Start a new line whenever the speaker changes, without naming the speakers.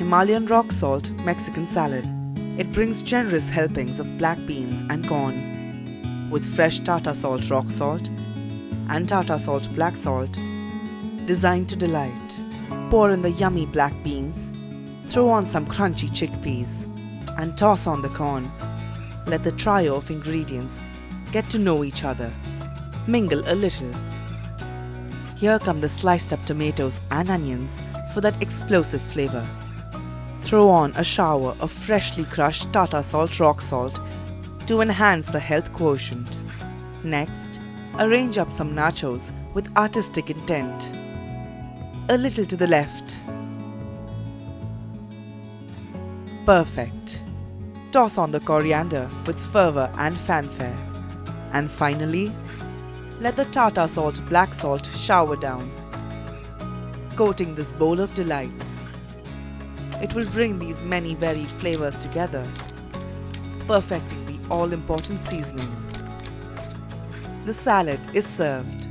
Himalayan rock salt Mexican salad. It brings generous helpings of black beans and corn with fresh Tata Salt Rock Salt and Tata Salt Black Salt, designed to delight. Pour in the yummy black beans, throw on some crunchy chickpeas and toss on the corn. Let the trio of ingredients get to know each other. Mingle a little. Here come the sliced up tomatoes and onions for that explosive flavor. Throw on a shower of freshly crushed Tata Salt Rock Salt to enhance the health quotient. Next, arrange up some nachos with artistic intent. A little to the left. Perfect. Toss on the coriander with fervour and fanfare. And finally, let the Tata Salt Black Salt shower down, coating this bowl of delights. It will bring these many varied flavours together, perfecting the all-important seasoning. The salad is served.